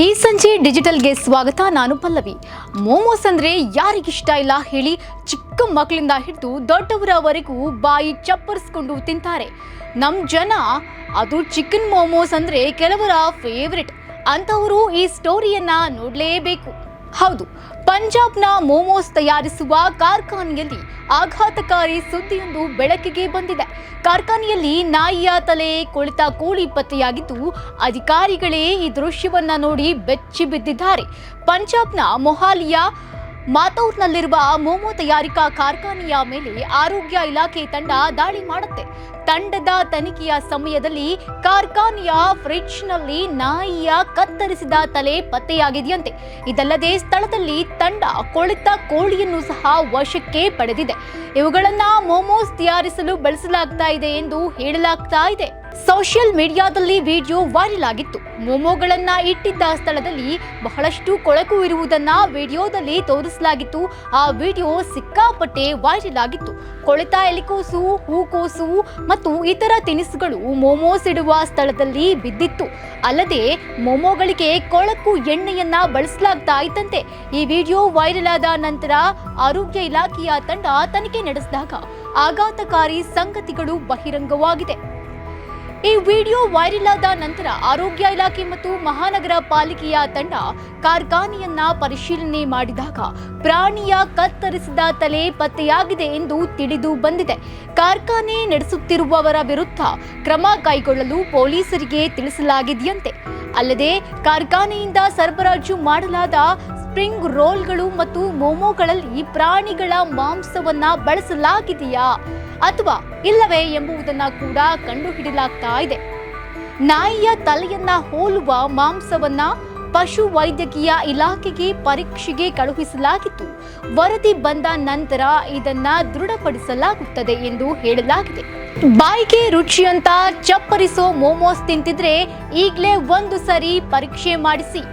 ಈ ಸಂಜೆ ಡಿಜಿಟಲ್ಗೆ ಸ್ವಾಗತ. ನಾನು ಪಲ್ಲವಿ. ಮೋಮೋಸ್ ಅಂದ್ರೆ ಯಾರಿಗಿಷ್ಟ ಇಲ್ಲ ಹೇಳಿ? ಚಿಕ್ಕ ಮಕ್ಕಳಿಂದ ಹಿಡಿದು ದೊಡ್ಡವರವರೆಗೂ ಬಾಯಿ ಚಪ್ಪರಿಸ್ಕೊಂಡು ತಿಂತಾರೆ ನಮ್ಮ ಜನ. ಅದು ಚಿಕನ್ ಮೋಮೋಸ್ ಅಂದ್ರೆ ಕೆಲವರ ಫೇವರಿಟ್. ಅಂತವರು ಈ ಸ್ಟೋರಿಯನ್ನ ನೋಡಲೇಬೇಕು. ಹೌದು, ಪಂಜಾಬ್ನ ಮೋಮೋಸ್ ತಯಾರಿಸುವ ಕಾರ್ಖಾನೆಯಲ್ಲಿ ಆಘಾತಕಾರಿ ಸುದ್ದಿಯೊಂದು ಬೆಳಕಿಗೆ ಬಂದಿದೆ. ಕಾರ್ಖಾನೆಯಲ್ಲಿ ನಾಯಿಯ ತಲೆ ಕೊಳೆತ ಕೋಳಿ ಪತ್ತೆಯಾಗಿದ್ದು, ಅಧಿಕಾರಿಗಳೇ ಈ ದೃಶ್ಯವನ್ನ ನೋಡಿ ಬೆಚ್ಚಿ ಬಿದ್ದಿದ್ದಾರೆ. ಪಂಜಾಬ್ನ ಮೊಹಾಲಿಯ ಮಾತೌರ್ನಲ್ಲಿರುವ ಮೋಮೋ ತಯಾರಿಕಾ ಕಾರ್ಖಾನೆಯ ಮೇಲೆ ಆರೋಗ್ಯ ಇಲಾಖೆ ತಂಡ ದಾಳಿ ಮಾಡುತ್ತೆ. ತಂಡದ ತನಿಖೆಯ ಸಮಯದಲ್ಲಿ ಕಾರ್ಖಾನೆಯ ಫ್ರಿಡ್ಜ್ನಲ್ಲಿ ನಾಯಿಯ ಕತ್ತರಿಸಿದ ತಲೆ ಪತ್ತೆಯಾಗಿದೆಯಂತೆ. ಇದಲ್ಲದೆ ಸ್ಥಳದಲ್ಲಿ ತಂಡ ಕೊಳೆತ ಕೋಳಿಯನ್ನು ಸಹ ವಶಕ್ಕೆ ಪಡೆದಿದೆ. ಇವುಗಳನ್ನ ಮೋಮೋಸ್ ತಯಾರಿಸಲು ಬಳಸಲಾಗ್ತಾ ಇದೆ ಎಂದು ಹೇಳಲಾಗ್ತಾ ಇದೆ. ಸೋಷಿಯಲ್ ಮೀಡಿಯಾದಲ್ಲಿ ವಿಡಿಯೋ ವೈರಲ್ ಆಗಿತ್ತು. ಮೋಮೋಗಳನ್ನ ಇಟ್ಟಿದ್ದ ಸ್ಥಳದಲ್ಲಿ ಬಹಳಷ್ಟು ಕೊಳಕು ಇರುವುದನ್ನ ವಿಡಿಯೋದಲ್ಲಿ ತೋರಿಸಲಾಗಿತ್ತು. ಆ ವಿಡಿಯೋ ಸಿಕ್ಕಾಪಟ್ಟೆ ವೈರಲ್ ಆಗಿತ್ತು. ಕೊಳೆತ ಎಲೆಕೋಸು, ಹೂಕೋಸು ಮತ್ತು ಇತರ ತಿನಿಸುಗಳು ಮೋಮೋಸ್ ಇಡುವ ಸ್ಥಳದಲ್ಲಿ ಬಿದ್ದಿತ್ತು. ಅಲ್ಲದೆ ಮೋಮೋಗಳಿಗೆ ಕೊಳಕು ಎಣ್ಣೆಯನ್ನ ಬಳಸಲಾಗ್ತಾ ಇತ್ತಂತೆ. ಈ ವಿಡಿಯೋ ವೈರಲ್ ಆದ ನಂತರ ಆರೋಗ್ಯ ಇಲಾಖೆಯ ತಂಡ ತನಿಖೆ ನಡೆಸಿದಾಗ ಆಘಾತಕಾರಿ ಸಂಗತಿಗಳು ಬಹಿರಂಗವಾಗಿದೆ. ಈ ವಿಡಿಯೋ ವೈರಲ್ ಆದ ನಂತರ ಆರೋಗ್ಯ ಇಲಾಖೆ ಮತ್ತು ಮಹಾನಗರ ಪಾಲಿಕೆಯ ತಂಡ ಕಾರ್ಖಾನೆಯನ್ನ ಪರಿಶೀಲನೆ ಮಾಡಿದಾಗ ಪ್ರಾಣಿಯ ಕತ್ತರಿಸಿದ ತಲೆ ಪತ್ತೆಯಾಗಿದೆ ಎಂದು ತಿಳಿದು ಬಂದಿದೆ. ಕಾರ್ಖಾನೆ ನಡೆಸುತ್ತಿರುವವರ ವಿರುದ್ಧ ಕ್ರಮ ಕೈಗೊಳ್ಳಲು ಪೊಲೀಸರಿಗೆ ತಿಳಿಸಲಾಗಿದೆಯಂತೆ. ಅಲ್ಲದೆ ಕಾರ್ಖಾನೆಯಿಂದ ಸರಬರಾಜು ಮಾಡಲಾದ ಸ್ಪ್ರಿಂಗ್ ರೋಲ್ಗಳು ಮತ್ತು ಮೋಮೋಗಳಲ್ಲಿ ಪ್ರಾಣಿಗಳ ಮಾಂಸವನ್ನ ಬಳಸಲಾಗಿದೆಯಾ ಅಥವಾ ಇಲ್ಲವೇ ಎಂಬುದನ್ನ ಕೂಡ ಕಂಡುಹಿಡಿಯಲಾಗ್ತಾ ಇದೆ. ನಾಯಿಯ ತಲೆಯನ್ನ ಹೋಲುವ ಮಾಂಸವನ್ನ ಪಶು ವೈದ್ಯಕೀಯ ಇಲಾಖೆಗೆ ಪರೀಕ್ಷೆಗೆ ಕಳುಹಿಸಲಾಗಿತ್ತು. ವರದಿ ಬಂದ ನಂತರ ಇದನ್ನ ದೃಢಪಡಿಸಲಾಗುತ್ತದೆ ಎಂದು ಹೇಳಲಾಗಿದೆ. ಬಾಯಿಗೆ ರುಚಿಯಂತ ಚಪ್ಪರಿಸೋ ಮೋಮೋಸ್ ತಿಂತಿದ್ರೆ ಈಗಲೇ ಒಂದು ಸರಿ ಪರೀಕ್ಷೆ ಮಾಡಿಸಿ.